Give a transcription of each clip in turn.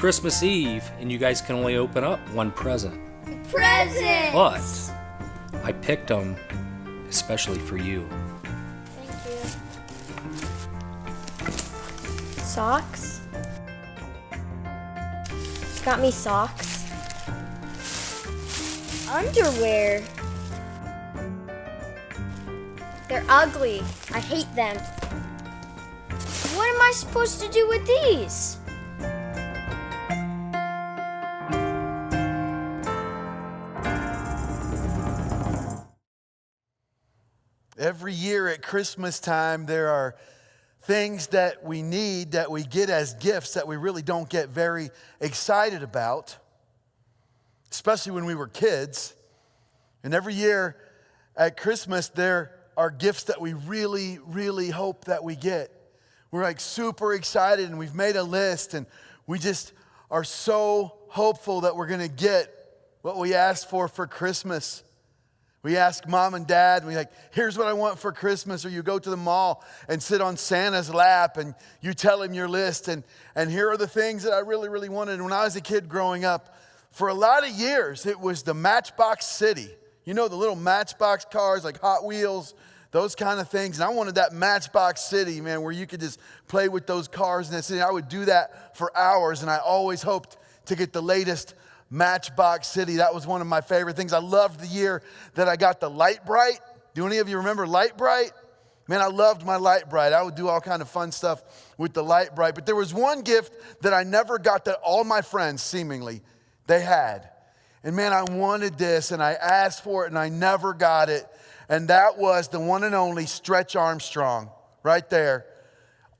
Christmas Eve, and you guys can only open up one present. Presents! But I picked them especially for you. Thank you. Socks? Got me socks. Underwear. They're ugly. I hate them. What am I supposed to do with these? Every year at Christmas time, there are things that we need, that we get as gifts that we really don't get very excited about, especially when we were kids. And every year at Christmas, there are gifts that we really, really hope that we get. We're like super excited, and we've made a list, and we just are so hopeful that we're going to get what we asked for Christmas. We ask mom and dad, and we're like, here's what I want for Christmas. Or you go to the mall and sit on Santa's lap, and you tell him your list, and here are the things that I really, really wanted. And when I was a kid growing up, for a lot of years, it was the Matchbox City. You know, the little Matchbox cars, like Hot Wheels, those kind of things. And I wanted that Matchbox City, man, where you could just play with those cars in that city. I would do that for hours, and I always hoped to get the latest Matchbox City. That was one of my favorite things. I loved the year that I got the Light Bright. Do any of you remember Light Bright? Man, I loved my Light Bright. I would do all kind of fun stuff with the Light Bright. But there was one gift that I never got that all my friends, seemingly, they had. And man, I wanted this, and I asked for it, and I never got it. And that was the one and only Stretch Armstrong, right there.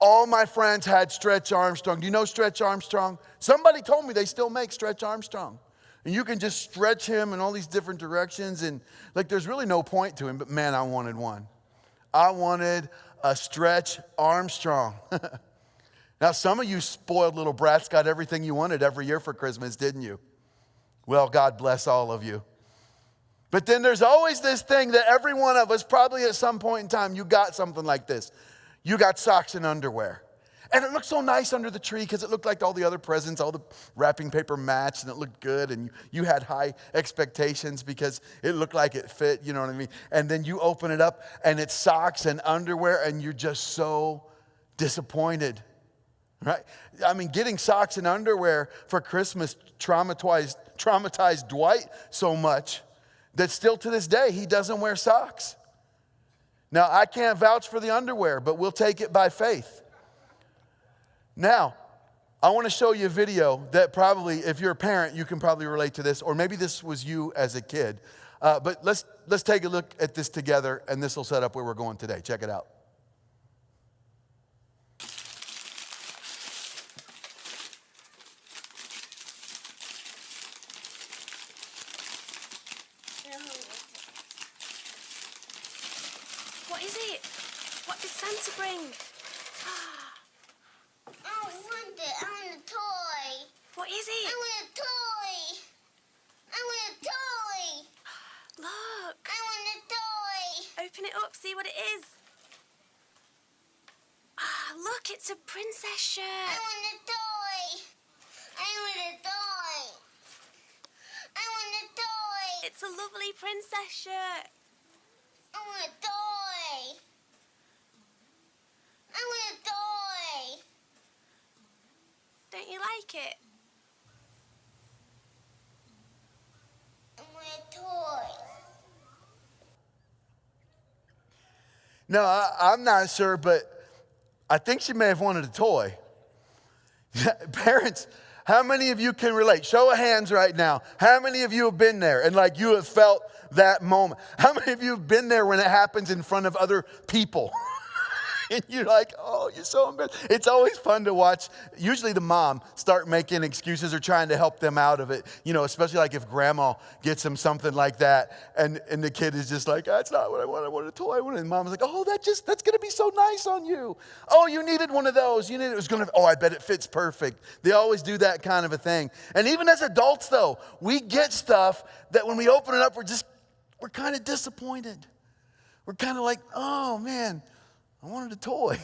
All my friends had Stretch Armstrong. Do you know Stretch Armstrong? Somebody told me they still make Stretch Armstrong. And you can just stretch him in all these different directions. And like, there's really no point to him, but man, I wanted one. I wanted a Stretch Armstrong. Now, some of you spoiled little brats got everything you wanted every year for Christmas, didn't you? Well, God bless all of you. But then there's always this thing that every one of us, probably at some point in time, you got something like this. You got socks and underwear. And it looked so nice under the tree because it looked like all the other presents, all the wrapping paper matched, and it looked good. And you had high expectations because it looked like it fit, you know what I mean? And then you open it up, and it's socks and underwear, and you're just so disappointed, right? I mean, getting socks and underwear for Christmas traumatized Dwight so much that still to this day, he doesn't wear socks. Now, I can't vouch for the underwear, but we'll take it by faith. Now, I want to show you a video that probably, if you're a parent, you can probably relate to this, or maybe this was you as a kid. But let's take a look at this together, and this will set up where we're going today. Check it out. What is it? What did Santa bring? I want it. I want a toy. What is it? I want a toy. I want a toy. Look. I want a toy. Open it up, see what it is. Look, it's a princess shirt. I want a toy. I want a toy. I want a toy. It's a lovely princess shirt. I want a toy. I want a toy. Don't you like it? I want a toy. No, I'm not sure, but I think she may have wanted a toy. Parents, how many of you can relate? Show of hands right now. How many of you have been there and like you have felt that moment? How many of you have been there when it happens in front of other people? And you're like, oh, you're so embarrassed. It's always fun to watch. Usually the mom start making excuses or trying to help them out of it. You know, especially like if grandma gets them something like that. And the kid is just like, that's not what I want. I want a toy. And mom's like, oh, that's going to be so nice on you. Oh, you needed one of those. You needed, it was going to, oh, I bet it fits perfect. They always do that kind of a thing. And even as adults, though, we get stuff that when we open it up, we're kind of disappointed. We're kind of like, oh, man. I wanted a toy.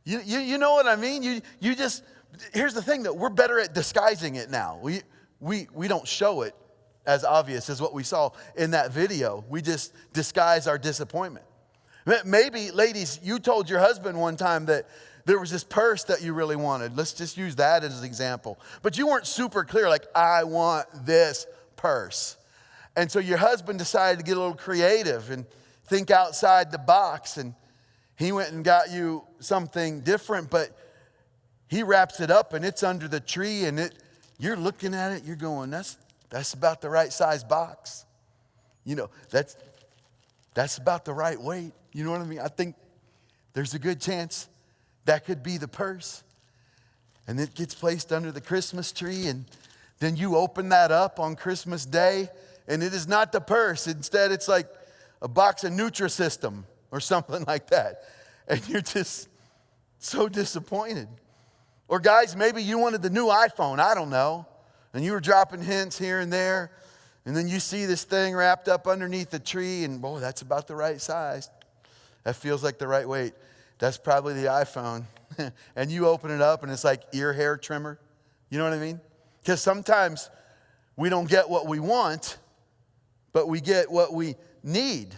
You know what I mean? You just here's the thing, though. We're better at disguising it now. We don't show it as obvious as what we saw in that video. We just disguise our disappointment. Maybe, ladies, you told your husband one time that there was this purse that you really wanted. Let's just use that as an example. But you weren't super clear, like, I want this purse. And so your husband decided to get a little creative and think outside the box. And he went and got you something different, but he wraps it up and it's under the tree, and you're looking at it, you're going, that's about the right size box. You know, that's about the right weight. You know what I mean? I think there's a good chance that could be the purse. And it gets placed under the Christmas tree, and then you open that up on Christmas Day, and it is not the purse. Instead, it's like a box of Nutrisystem or something like that. And you're just so disappointed. Or guys, maybe you wanted the new iPhone, I don't know. And you were dropping hints here and there. And then you see this thing wrapped up underneath the tree, and boy, that's about the right size. That feels like the right weight. That's probably the iPhone. And you open it up and it's like ear hair trimmer. You know what I mean? Because sometimes we don't get what we want, but we get what we need.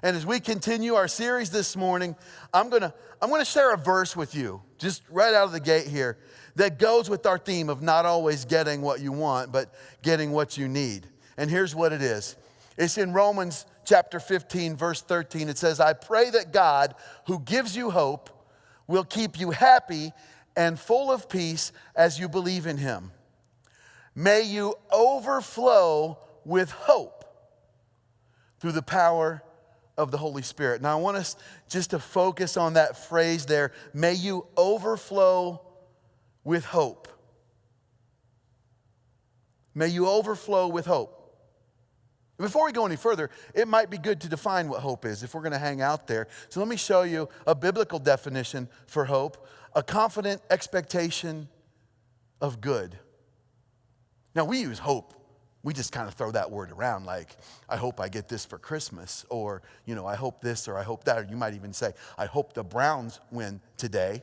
And as we continue our series this morning, I'm gonna share a verse with you, just right out of the gate here, that goes with our theme of not always getting what you want, but getting what you need. And here's what it is. It's in Romans chapter 15, verse 13. It says, I pray that God, who gives you hope, will keep you happy and full of peace as you believe in him. May you overflow with hope through the power of the Holy Spirit. Now I want us just to focus on that phrase there. May you overflow with hope. May you overflow with hope. Before we go any further, it might be good to define what hope is if we're going to hang out there. So let me show you a biblical definition for hope: a confident expectation of good. Now we use hope. We just kind of throw that word around like, I hope I get this for Christmas, or, I hope this, or I hope that, or you might even say, I hope the Browns win today.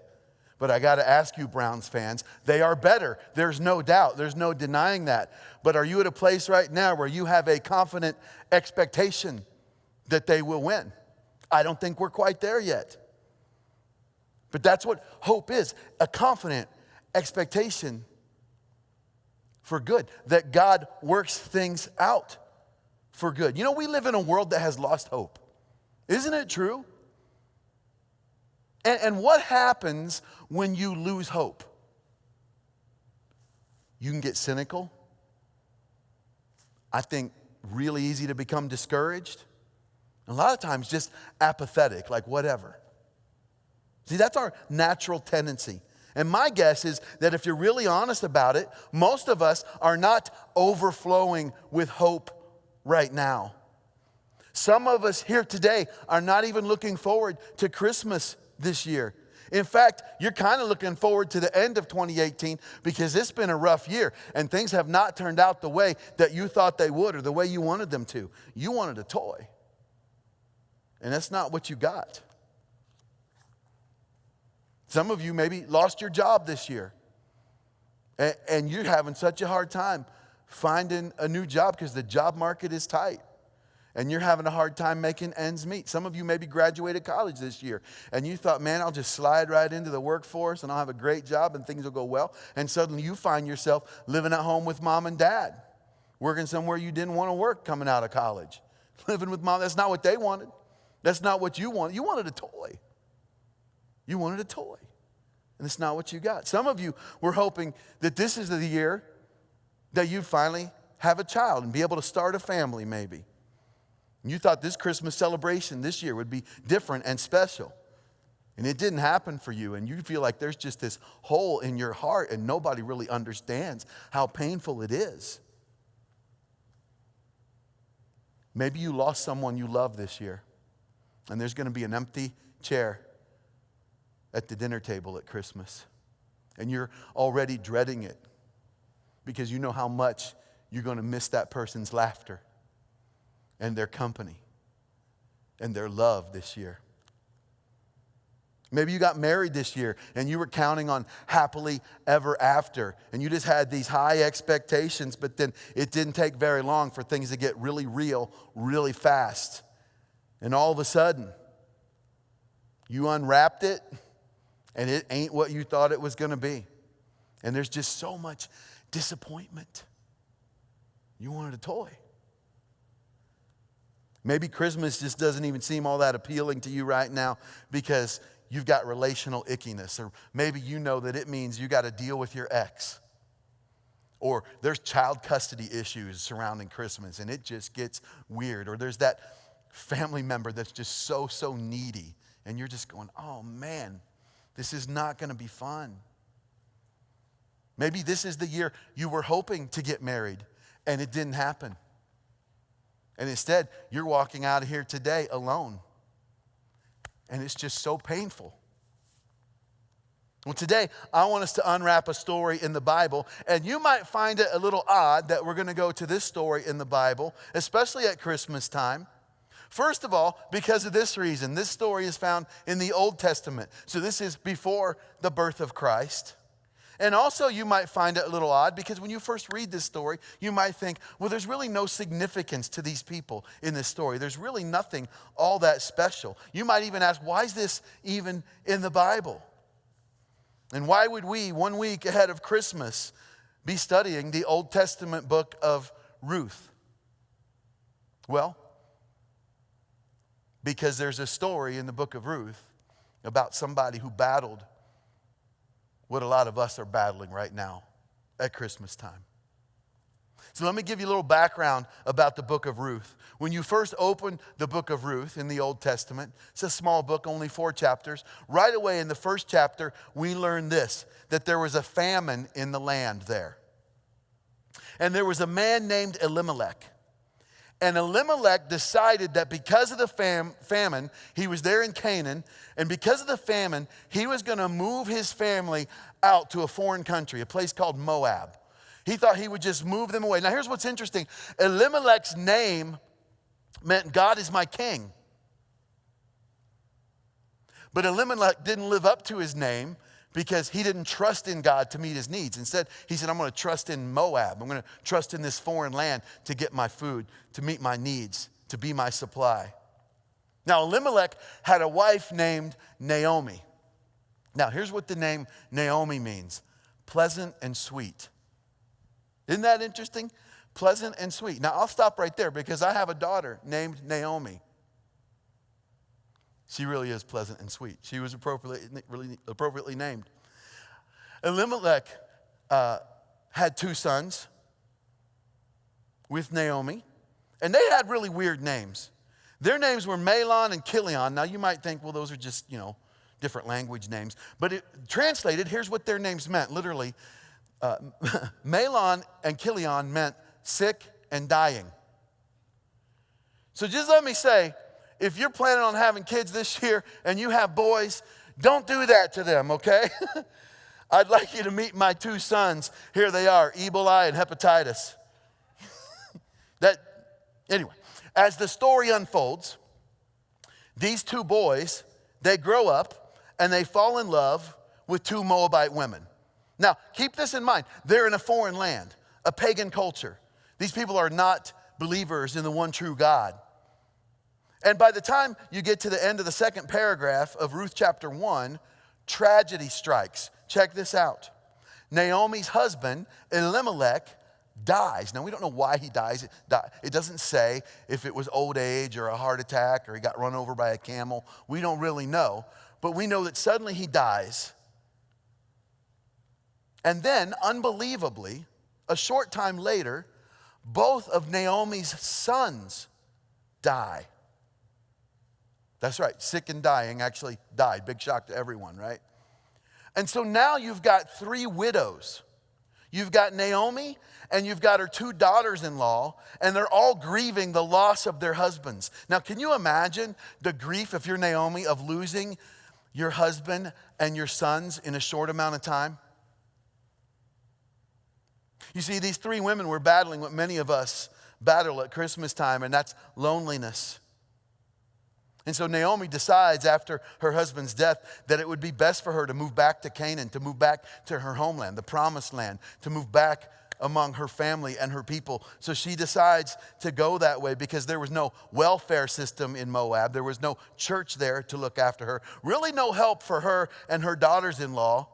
But I got to ask you, Browns fans, they are better. There's no doubt. There's no denying that. But are you at a place right now where you have a confident expectation that they will win? I don't think we're quite there yet. But that's what hope is, a confident expectation for good, that God works things out for good. We live in a world that has lost hope. Isn't it true? And what happens when you lose hope? You can get cynical. I think really easy to become discouraged. A lot of times just apathetic, like whatever. See, that's our natural tendency. And my guess is that if you're really honest about it, most of us are not overflowing with hope right now. Some of us here today are not even looking forward to Christmas this year. In fact, you're kind of looking forward to the end of 2018 because it's been a rough year and things have not turned out the way that you thought they would or the way you wanted them to. You wanted a toy, and that's not what you got. Some of you maybe lost your job this year, and you're having such a hard time finding a new job because the job market is tight. And you're having a hard time making ends meet. Some of you maybe graduated college this year and you thought, man, I'll just slide right into the workforce and I'll have a great job and things will go well. And suddenly you find yourself living at home with mom and dad, working somewhere you didn't want to work coming out of college. Living with mom, that's not what they wanted. That's not what you wanted. You wanted a toy. You wanted a toy. And it's not what you got. Some of you were hoping that this is the year that you'd finally have a child and be able to start a family maybe. You thought this Christmas celebration this year would be different and special. And it didn't happen for you. And you feel like there's just this hole in your heart and nobody really understands how painful it is. Maybe you lost someone you love this year. And there's going to be an empty chair at the dinner table at Christmas. And you're already dreading it because you know how much you're going to miss that person's laughter and their company and their love this year. Maybe you got married this year and you were counting on happily ever after. And you just had these high expectations, but then it didn't take very long for things to get really real, really fast. And all of a sudden, you unwrapped it and it ain't what you thought it was going to be. And there's just so much disappointment. You wanted a toy. Maybe Christmas just doesn't even seem all that appealing to you right now because you've got relational ickiness. Or maybe you know that it means you got to deal with your ex. Or there's child custody issues surrounding Christmas and it just gets weird. Or there's that family member that's just so needy. And you're just going, oh man, this is not going to be fun. Maybe this is the year you were hoping to get married and it didn't happen. And instead, you're walking out of here today alone. And it's just so painful. Well, today, I want us to unwrap a story in the Bible. And you might find it a little odd that we're going to go to this story in the Bible, especially at Christmas time. First of all, because of this reason. This story is found in the Old Testament. So this is before the birth of Christ. And also you might find it a little odd because when you first read this story, you might think, well, there's really no significance to these people in this story. There's really nothing all that special. You might even ask, why is this even in the Bible? And why would we, 1 week ahead of Christmas, be studying the Old Testament book of Ruth? Well, because there's a story in the book of Ruth about somebody who battled what a lot of us are battling right now at Christmas time. So let me give you a little background about the book of Ruth. When you first open the book of Ruth in the Old Testament, it's a small book, only 4 chapters. Right away in the first chapter, we learn this, that there was a famine in the land there. And there was a man named Elimelech. And Elimelech decided that because of the famine, he was there in Canaan, and because of the famine, he was going to move his family out to a foreign country, a place called Moab. He thought he would just move them away. Now here's what's interesting. Elimelech's name meant God is my king. But Elimelech didn't live up to his name because he didn't trust in God to meet his needs. Instead, he said, I'm going to trust in Moab. I'm going to trust in this foreign land to get my food, to meet my needs, to be my supply. Now, Elimelech had a wife named Naomi. Now, here's what the name Naomi means. Pleasant and sweet. Isn't that interesting? Pleasant and sweet. Now, I'll stop right there because I have a daughter named Naomi. She really is pleasant and sweet. She was appropriately named. Elimelech had 2 sons with Naomi, and they had really weird names. Their names were Mahlon and Chilion. Now, you might think, well, those are just, different language names. But it translated, here's what their names meant. Literally, Mahlon and Chilion meant sick and dying. So just let me say, if you're planning on having kids this year and you have boys, don't do that to them, okay? I'd like you to meet my 2 sons. Here they are, Ebola and hepatitis. Anyway, as the story unfolds, these 2 boys, they grow up and they fall in love with 2 Moabite women. Now, keep this in mind. They're in a foreign land, a pagan culture. These people are not believers in the one true God. And by the time you get to the end of the 2nd paragraph of Ruth chapter 1, tragedy strikes. Check this out. Naomi's husband, Elimelech, dies. Now, we don't know why he dies. It doesn't say if it was old age or a heart attack or he got run over by a camel. We don't really know. But we know that suddenly he dies. And then, unbelievably, a short time later, both of Naomi's sons die. That's right, sick and dying, actually died. Big shock to everyone, right? And so now you've got 3 widows. You've got Naomi and you've got her 2 daughters-in-law, and they're all grieving the loss of their husbands. Now, can you imagine the grief, if you're Naomi, of losing your husband and your sons in a short amount of time? You see, these 3 women were battling what many of us battle at Christmas time, and that's loneliness. And so Naomi decides after her husband's death that it would be best for her to move back to Canaan, to move back to her homeland, the promised land, to move back among her family and her people. So she decides to go that way because there was no welfare system in Moab. There was no church there to look after her. Really no help for her and her daughters-in-law.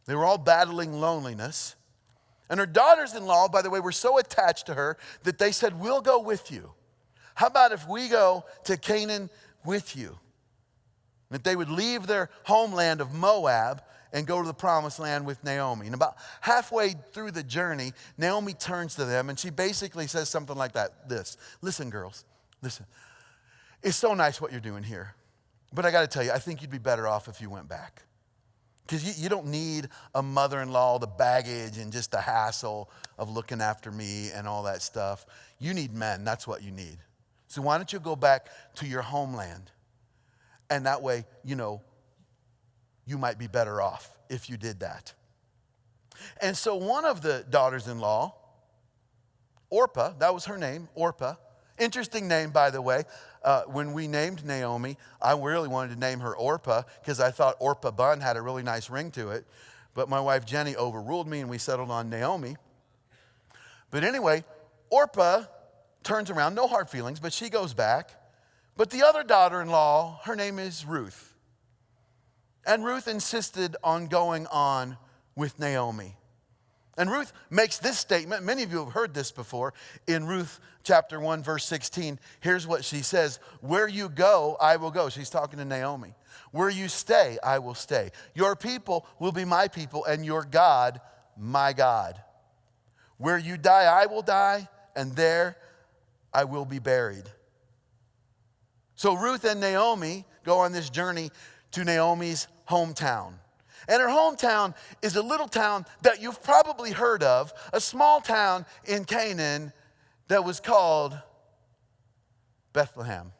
They were all battling loneliness. And her daughters-in-law, by the way, were so attached to her that they said, we'll go with you. How about if we go to Canaan with you? That they would leave their homeland of Moab and go to the promised land with Naomi. And about halfway through the journey, Naomi turns to them and she basically says something like this. Listen, girls, listen. It's so nice what you're doing here. But I got to tell you, I think you'd be better off if you went back. Because you don't need a mother-in-law, the baggage and just the hassle of looking after me and all that stuff. You need men. That's what you need. So why don't you go back to your homeland? And that way, you might be better off if you did that. And so one of the daughters-in-law, Orpah, that was her name, Orpah. Interesting name, by the way. When we named Naomi, I really wanted to name her Orpah because I thought Orpah bun had a really nice ring to it. But my wife Jenny overruled me and we settled on Naomi. But anyway, Orpah turns around, no hard feelings, but she goes back. But the other daughter-in-law, her name is Ruth. And Ruth insisted on going on with Naomi. And Ruth makes this statement. Many of you have heard this before. In Ruth chapter 1, verse 16, here's what she says. Where you go, I will go. She's talking to Naomi. Where you stay, I will stay. Your people will be my people, and your God, my God. Where you die, I will die, and there I will be buried. So Ruth and Naomi go on this journey to Naomi's hometown. And her hometown is a little town that you've probably heard of, a small town in Canaan that was called Bethlehem.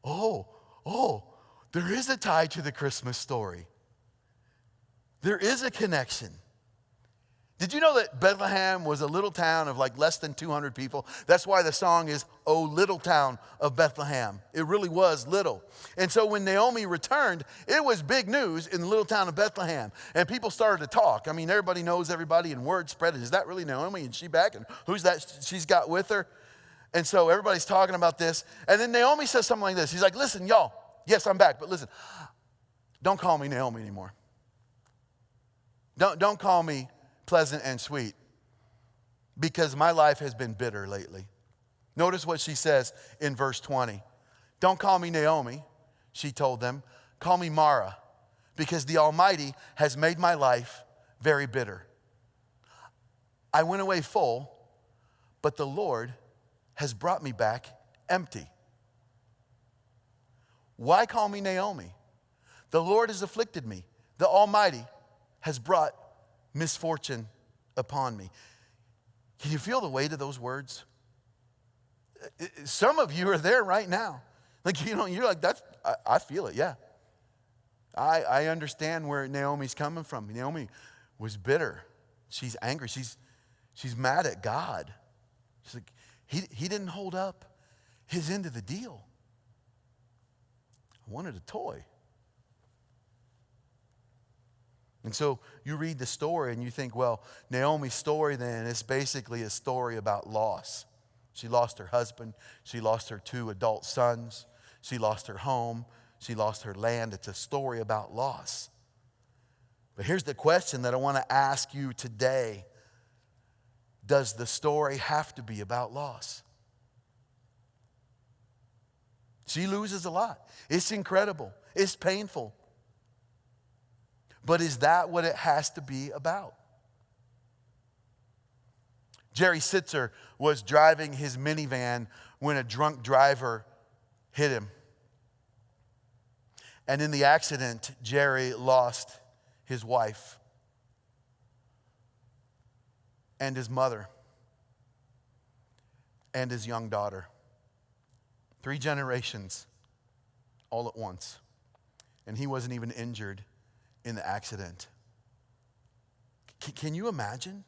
Oh, there is a tie to the Christmas story. There is a connection. Did you know that Bethlehem was a little town of like less than 200 people? That's why the song is, "Oh, Little Town of Bethlehem." It really was little. And so when Naomi returned, it was big news in the little town of Bethlehem. And people started to talk. I mean, everybody knows everybody, and word spread. Is that really Naomi? And she back? And who's that she's got with her? And so everybody's talking about this. And then Naomi says something like this. He's like, listen, y'all, yes, I'm back, but listen, don't call me Naomi anymore. Don't call me pleasant and sweet, because my life has been bitter lately. Notice what she says in verse 20. Don't call me Naomi, she told them. Call me Mara, because the Almighty has made my life very bitter. I went away full, but the Lord has brought me back empty. Why call me Naomi? The Lord has afflicted me. The Almighty has brought misfortune upon me. Can you feel the weight of those words? Some of you are there right now. Like, you're like, I feel it, yeah. I understand where Naomi's coming from. Naomi was bitter. She's angry. She's mad at God. She's like, he didn't hold up his end of the deal. I wanted a toy. And so you read the story and you think, well, Naomi's story then is basically a story about loss. She lost her husband. She lost her 2 adult sons. She lost her home. She lost her land. It's a story about loss. But here's the question that I want to ask you today. Does the story have to be about loss? She loses a lot. It's incredible. It's painful. But is that what it has to be about? Jerry Sitzer was driving his minivan when a drunk driver hit him. And in the accident, Jerry lost his wife and his mother and his young daughter. 3 generations all at once. And he wasn't even injured in the accident. Can you imagine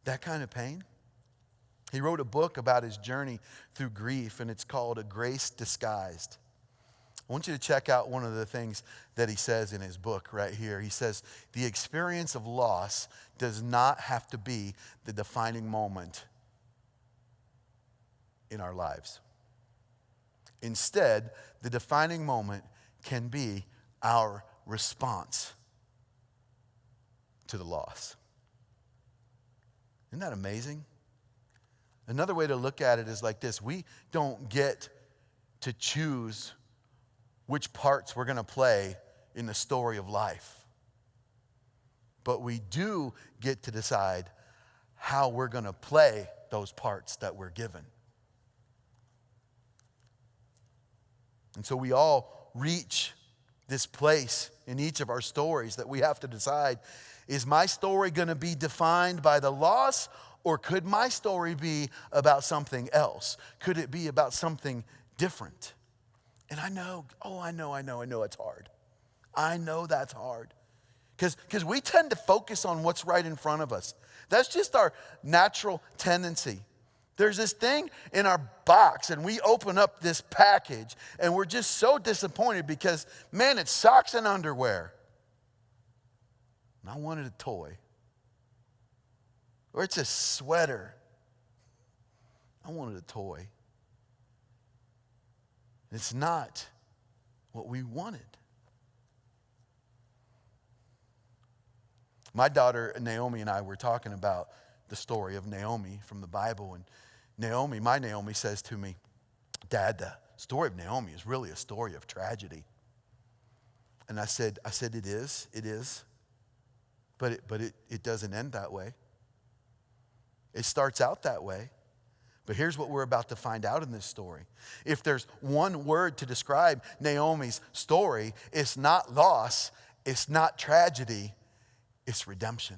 that kind of pain? He wrote a book about his journey through grief, and it's called A Grace Disguised. I want you to check out one of the things that he says in his book right here. He says, the experience of loss does not have to be the defining moment in our lives. Instead, the defining moment can be our response to the loss. Isn't that amazing? Another way to look at it is like this. We don't get to choose which parts we're going to play in the story of life. But we do get to decide how we're going to play those parts that we're given. And so we all reach this place in each of our stories that we have to decide, is my story going to be defined by the loss, or could my story be about something else? Could it be about something different? And I know it's hard. I know that's hard. Because we tend to focus on what's right in front of us. That's just our natural tendency. There's this thing in our box, and we open up this package, and we're just so disappointed because, man, it's socks and underwear. And I wanted a toy. Or it's a sweater. I wanted a toy. It's not what we wanted. My daughter Naomi and I were talking about the story of Naomi from the Bible, and my Naomi says to me, Dad, the story of Naomi is really a story of tragedy. And I said, it is, but it doesn't end that way. It starts out that way. But here's what we're about to find out in this story. If there's one word to describe Naomi's story, it's not loss, it's not tragedy, it's redemption.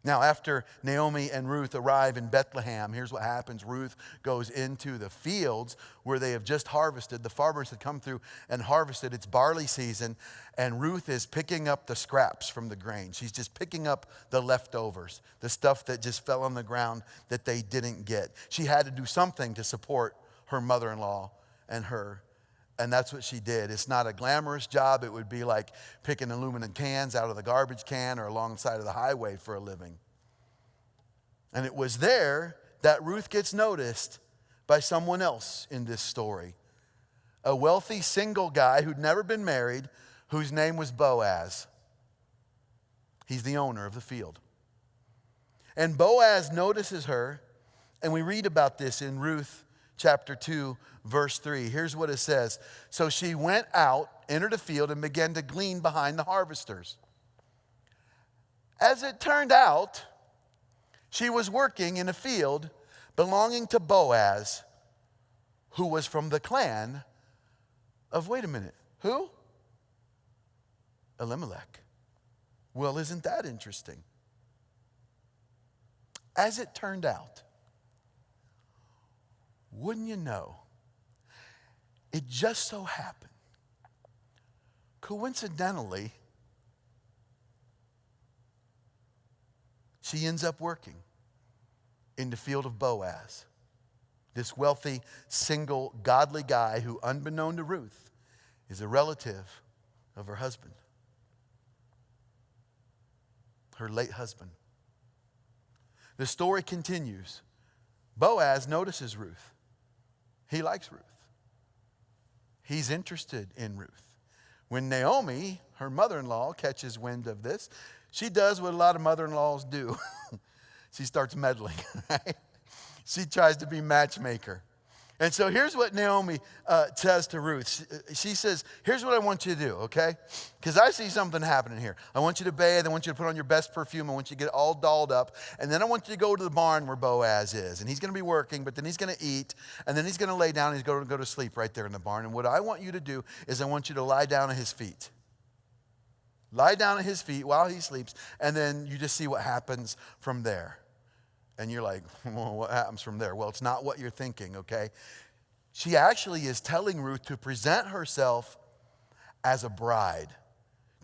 Now, after Naomi and Ruth arrive in Bethlehem, here's what happens. Ruth goes into the fields where they have just harvested. The farmers had come through and harvested. It's barley season, and Ruth is picking up the scraps from the grain. She's just picking up the leftovers, the stuff that just fell on the ground that they didn't get. She had to do something to support her mother-in-law and her. And that's what she did. It's not a glamorous job. It would be like picking aluminum cans out of the garbage can or alongside of the highway for a living. And it was there that Ruth gets noticed by someone else in this story. A wealthy single guy who'd never been married, whose name was Boaz. He's the owner of the field. And Boaz notices her, and we read about this in Ruth chapter 2, verse 3. Here's what it says. So she went out, entered a field, and began to glean behind the harvesters. As it turned out, she was working in a field belonging to Boaz, who was from the clan of, wait a minute, who? Elimelech. Well, isn't that interesting? As it turned out, wouldn't you know, it just so happened, coincidentally, she ends up working in the field of Boaz, this wealthy, single, godly guy who, unbeknown to Ruth, is a relative of her husband, her late husband. The story continues. Boaz notices Ruth. He likes Ruth. He's interested in Ruth. When Naomi, her mother-in-law, catches wind of this, she does what a lot of mother-in-laws do. She starts meddling, right? She tries to be matchmaker. And so here's what Naomi says to Ruth. She says, here's what I want you to do, okay? Because I see something happening here. I want you to bathe. I want you to put on your best perfume. I want you to get all dolled up. And then I want you to go to the barn where Boaz is. And he's going to be working, but then he's going to eat. And then he's going to lay down and he's going to go to sleep right there in the barn. And what I want you to do is I want you to lie down at his feet. Lie down at his feet while he sleeps. And then you just see what happens from there. And you're like, well, what happens from there? Well, it's not what you're thinking, okay? She actually is telling Ruth to present herself as a bride,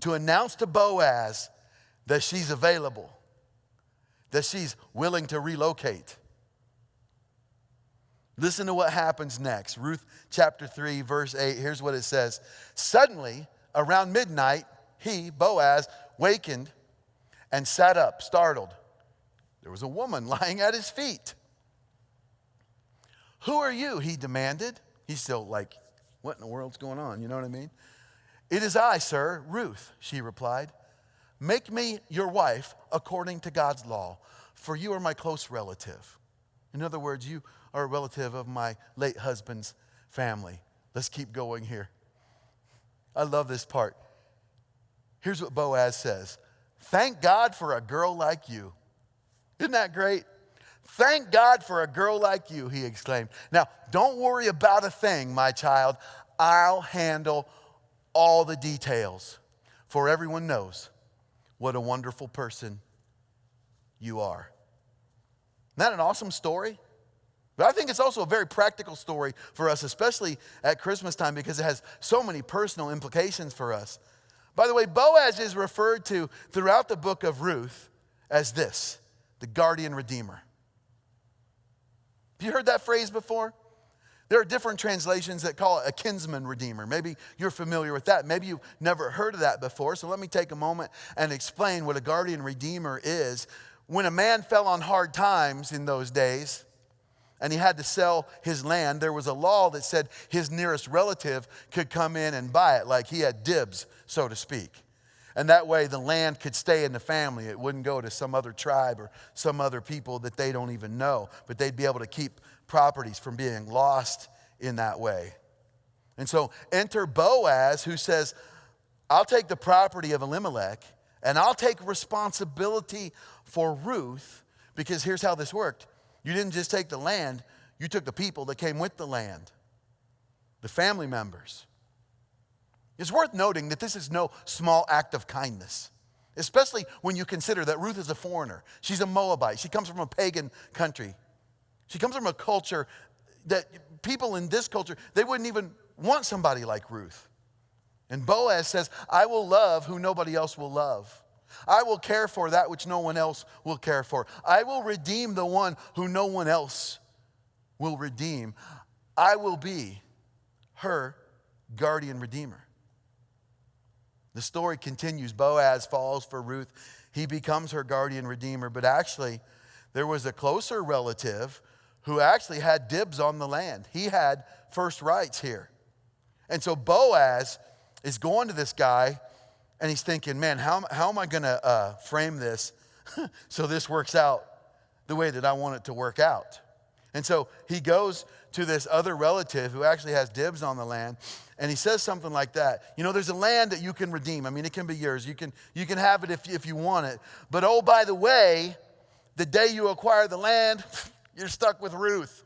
to announce to Boaz that she's available, that she's willing to relocate. Listen to what happens next. Ruth chapter 3, verse 8. Here's what it says. Suddenly, around midnight, he, Boaz, wakened and sat up, startled. There was a woman lying at his feet. Who are you? He demanded. He's still like, what in the world's going on? You know what I mean? It is I, sir, Ruth, she replied. Make me your wife according to God's law, for you are my close relative. In other words, you are a relative of my late husband's family. Let's keep going here. I love this part. Here's what Boaz says. Thank God for a girl like you. Isn't that great? Thank God for a girl like you, he exclaimed. Now, don't worry about a thing, my child. I'll handle all the details, for everyone knows what a wonderful person you are. Isn't that an awesome story? But I think it's also a very practical story for us, especially at Christmas time, because it has so many personal implications for us. By the way, Boaz is referred to throughout the book of Ruth as this, the guardian redeemer. Have you heard that phrase before? There are different translations that call it a kinsman redeemer. Maybe you're familiar with that. Maybe you've never heard of that before. So let me take a moment and explain what a guardian redeemer is. When a man fell on hard times in those days and he had to sell his land, there was a law that said his nearest relative could come in and buy it, like he had dibs, so to speak. And that way the land could stay in the family. It wouldn't go to some other tribe or some other people that they don't even know, but they'd be able to keep properties from being lost in that way. And so enter Boaz, who says, I'll take the property of Elimelech and I'll take responsibility for Ruth, because here's how this worked. You didn't just take the land, you took the people that came with the land, the family members. It's worth noting that this is no small act of kindness, especially when you consider that Ruth is a foreigner. She's a Moabite. She comes from a pagan country. She comes from a culture that people in this culture, they wouldn't even want somebody like Ruth. And Boaz says, I will love who nobody else will love. I will care for that which no one else will care for. I will redeem the one who no one else will redeem. I will be her guardian redeemer. The story continues. Boaz falls for Ruth. He becomes her guardian redeemer. But actually, there was a closer relative who actually had dibs on the land. He had first rights here. And so Boaz is going to this guy, and he's thinking, man, how am I going to frame this so this works out the way that I want it to work out? And so he goes to this other relative who actually has dibs on the land, and he says something like that. You know, there's a land that you can redeem. I mean, it can be yours. You can have it if you want it. But oh, by the way, the day you acquire the land, you're stuck with Ruth.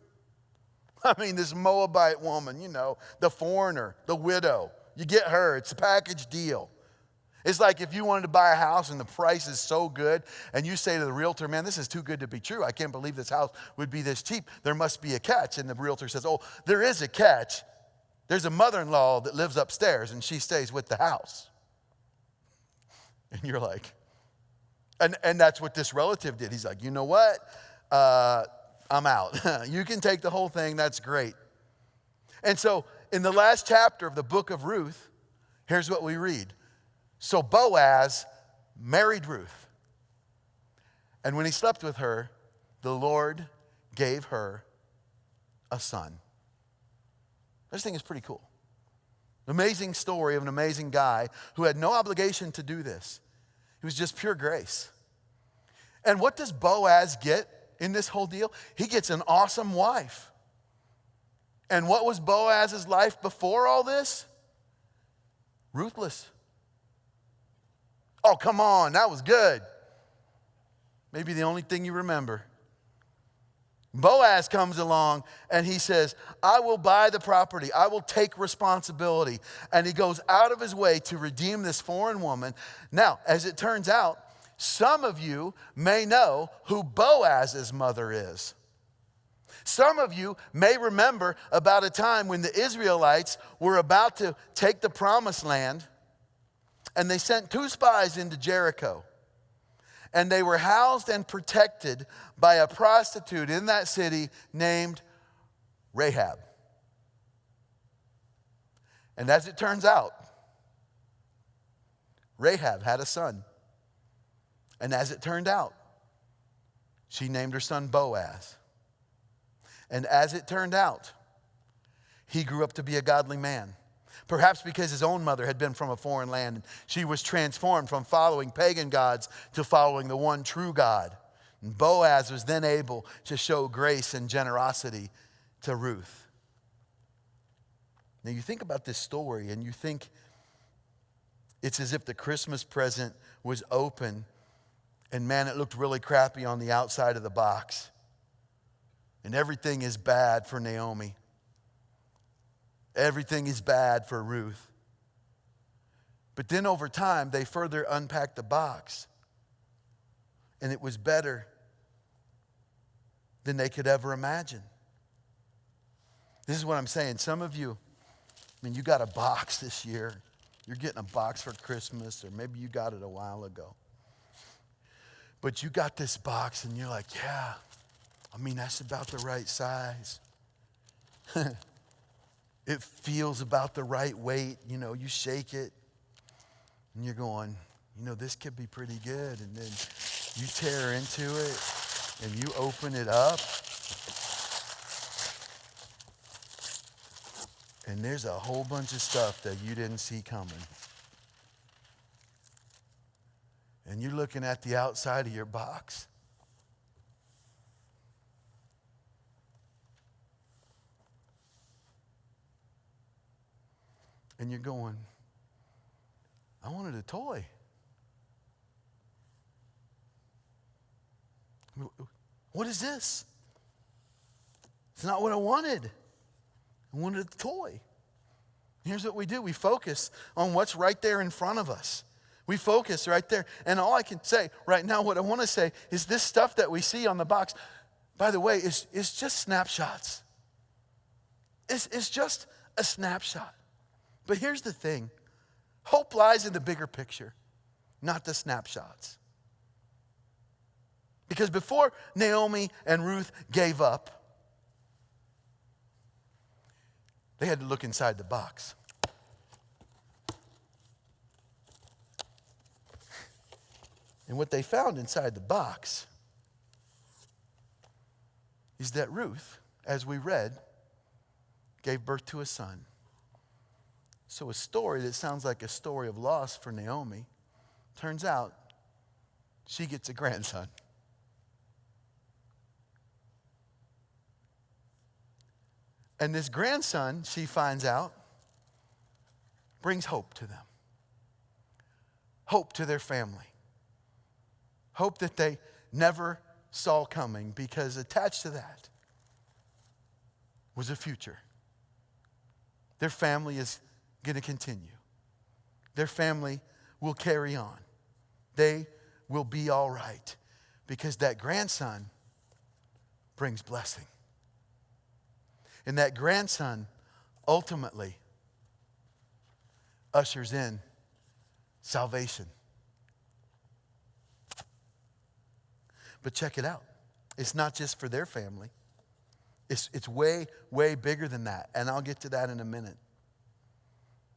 I mean, this Moabite woman, you know, the foreigner, the widow. You get her. It's a package deal. It's like if you wanted to buy a house and the price is so good and you say to the realtor, man, this is too good to be true. I can't believe this house would be this cheap. There must be a catch. And the realtor says, oh, there is a catch. There's a mother-in-law that lives upstairs and she stays with the house. And you're like, and that's what this relative did. He's like, you know what? I'm out. You can take the whole thing. That's great. And so in the last chapter of the book of Ruth, here's what we read. So Boaz married Ruth. And when he slept with her, the Lord gave her a son. This thing is pretty cool. An amazing story of an amazing guy who had no obligation to do this. It was just pure grace. And what does Boaz get in this whole deal? He gets an awesome wife. And what was Boaz's life before all this? Ruthless. Oh, come on, that was good. Maybe the only thing you remember. Boaz comes along and he says, I will buy the property. I will take responsibility. And he goes out of his way to redeem this foreign woman. Now, as it turns out, some of you may know who Boaz's mother is. Some of you may remember about a time when the Israelites were about to take the promised land, and they sent 2 spies into Jericho. And they were housed and protected by a prostitute in that city named Rahab. And as it turns out, Rahab had a son. And as it turned out, she named her son Boaz. And as it turned out, he grew up to be a godly man. Perhaps because his own mother had been from a foreign land, and she was transformed from following pagan gods to following the one true God. And Boaz was then able to show grace and generosity to Ruth. Now you think about this story and you think it's as if the Christmas present was open and man, it looked really crappy on the outside of the box. And everything is bad for Naomi. Everything is bad for Ruth. But then over time, they further unpacked the box. And it was better than they could ever imagine. This is what I'm saying. Some of you, you got a box this year. You're getting a box for Christmas, or maybe you got it a while ago. But you got this box and you're like, yeah, that's about the right size. It feels about the right weight. You shake it and you're going, this could be pretty good. And then you tear into it and you open it up. And there's a whole bunch of stuff that you didn't see coming. And you're looking at the outside of your box. And you're going, I wanted a toy. What is this? It's not what I wanted. I wanted a toy. Here's what we do. We focus on what's right there in front of us. We focus right there. And all I can say right now, what I want to say is this stuff that we see on the box, by the way, is just snapshots. It's just a snapshot. But here's the thing. Hope lies in the bigger picture, not the snapshots. Because before Naomi and Ruth gave up, they had to look inside the box. And what they found inside the box is that Ruth, as we read, gave birth to a son. So a story that sounds like a story of loss for Naomi, turns out she gets a grandson. And this grandson, she finds out, brings hope to them. Hope to their family. Hope that they never saw coming, because attached to that was a future. Their family is going to continue. Their family will carry on. They will be all right, because that grandson brings blessing. And that grandson ultimately ushers in salvation. But check it out. It's not just for their family. It's way, way bigger than that. And I'll get to that in a minute.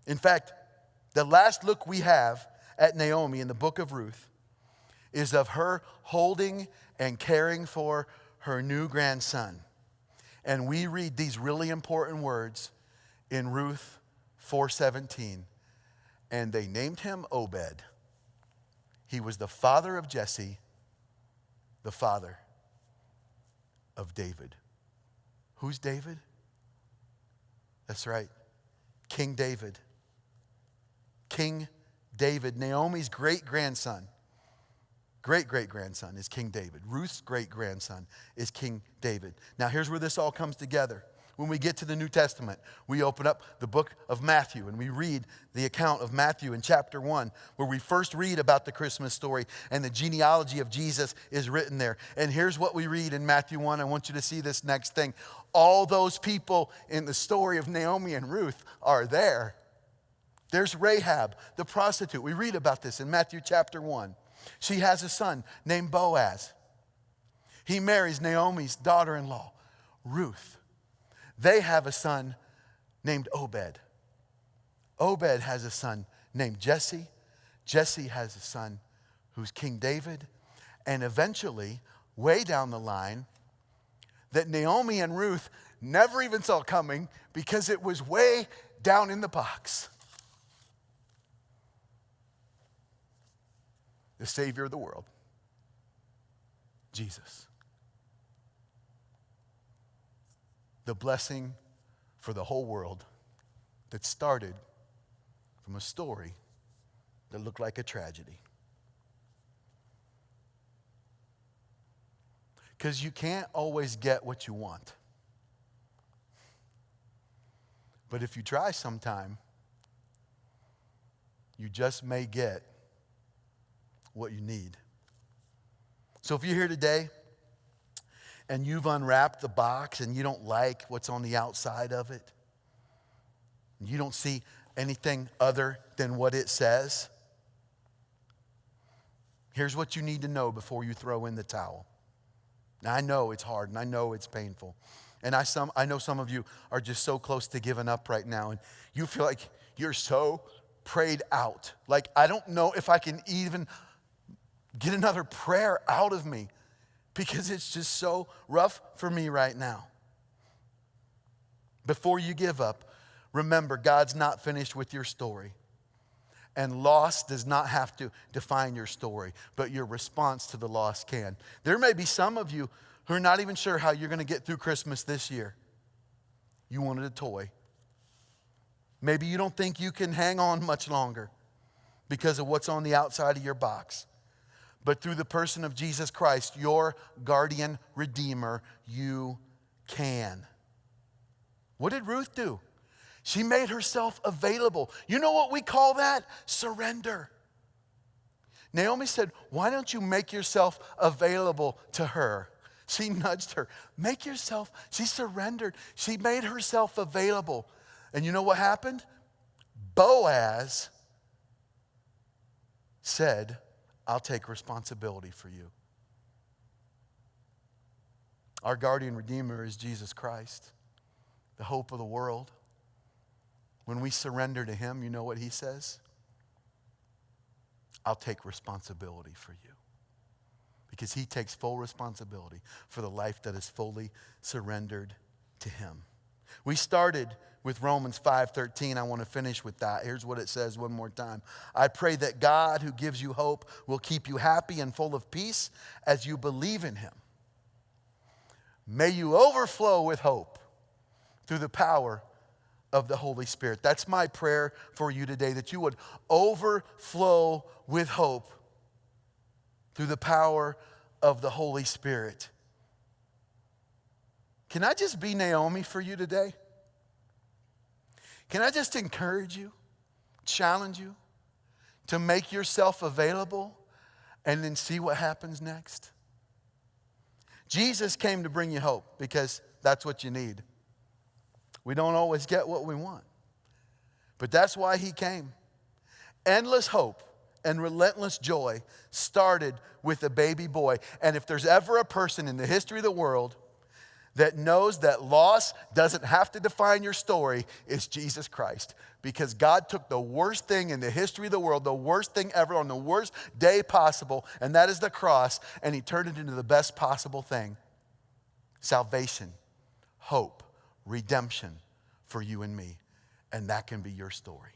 In fact, the last look we have at Naomi in the book of Ruth is of her holding and caring for her new grandson. And we read these really important words in Ruth 4:17. And they named him Obed. He was the father of Jesse, the father of David. Who's David? That's right, King David. King David, Naomi's great-grandson. Great-great-grandson is King David. Ruth's great-grandson is King David. Now here's where this all comes together. When we get to the New Testament, we open up the book of Matthew and we read the account of Matthew in chapter 1, where we first read about the Christmas story and the genealogy of Jesus is written there. And here's what we read in Matthew 1. I want you to see this next thing. All those people in the story of Naomi and Ruth are there. There's Rahab, the prostitute. We read about this in Matthew chapter 1. She has a son named Boaz. He marries Naomi's daughter-in-law, Ruth. They have a son named Obed. Obed has a son named Jesse. Jesse has a son who's King David. And eventually, way down the line, that Naomi and Ruth never even saw coming because it was way down in the box. The Savior of the world, Jesus. The blessing for the whole world that started from a story that looked like a tragedy. Because you can't always get what you want. But if you try sometime, you just may get what you need. So if you're here today and you've unwrapped the box and you don't like what's on the outside of it, and you don't see anything other than what it says, here's what you need to know before you throw in the towel. Now, I know it's hard and I know it's painful. And I know some of you are just so close to giving up right now, and you feel like you're so prayed out. Like, I don't know if I can even get another prayer out of me because it's just so rough for me right now. Before you give up, remember, God's not finished with your story. And loss does not have to define your story, but your response to the loss can. There may be some of you who are not even sure how you're going to get through Christmas this year. You wanted a toy. Maybe you don't think you can hang on much longer because of what's on the outside of your box. But through the person of Jesus Christ, your guardian redeemer, you can. What did Ruth do? She made herself available. You know what we call that? Surrender. Naomi said, why don't you make yourself available to her? She nudged her. Make yourself. She surrendered. She made herself available. And you know what happened? Boaz said, I'll take responsibility for you. Our guardian redeemer is Jesus Christ, the hope of the world. When we surrender to him, you know what he says? I'll take responsibility for you. Because he takes full responsibility for the life that is fully surrendered to him. We started with Romans 5:13. I want to finish with that. Here's what it says one more time. I pray that God, who gives you hope, will keep you happy and full of peace as you believe in him. May you overflow with hope through the power of the Holy Spirit. That's my prayer for you today, that you would overflow with hope through the power of the Holy Spirit. Can I just be Naomi for you today? Can I just encourage you, challenge you to make yourself available and then see what happens next? Jesus came to bring you hope because that's what you need. We don't always get what we want, but that's why he came. Endless hope and relentless joy started with a baby boy. And if there's ever a person in the history of the world that knows that loss doesn't have to define your story, it's Jesus Christ. Because God took the worst thing in the history of the world, the worst thing ever on the worst day possible, and that is the cross, and he turned it into the best possible thing. Salvation, hope, redemption for you and me. And that can be your story.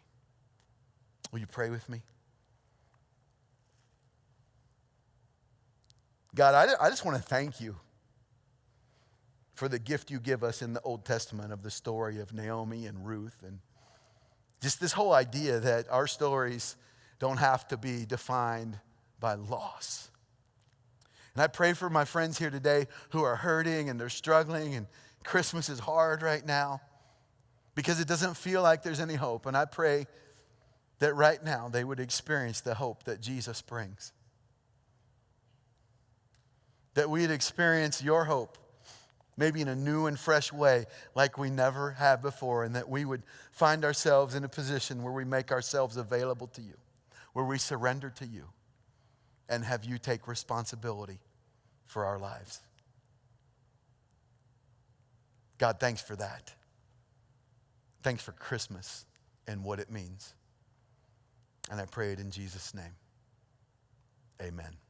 Will you pray with me? God, I just want to thank you for the gift you give us in the Old Testament of the story of Naomi and Ruth, and just this whole idea that our stories don't have to be defined by loss. And I pray for my friends here today who are hurting and they're struggling, and Christmas is hard right now because it doesn't feel like there's any hope. And I pray that right now they would experience the hope that Jesus brings. That we'd experience your hope, maybe in a new and fresh way like we never have before, and that we would find ourselves in a position where we make ourselves available to you, where we surrender to you, and have you take responsibility for our lives. God, thanks for that. Thanks for Christmas and what it means. And I pray it in Jesus' name. Amen.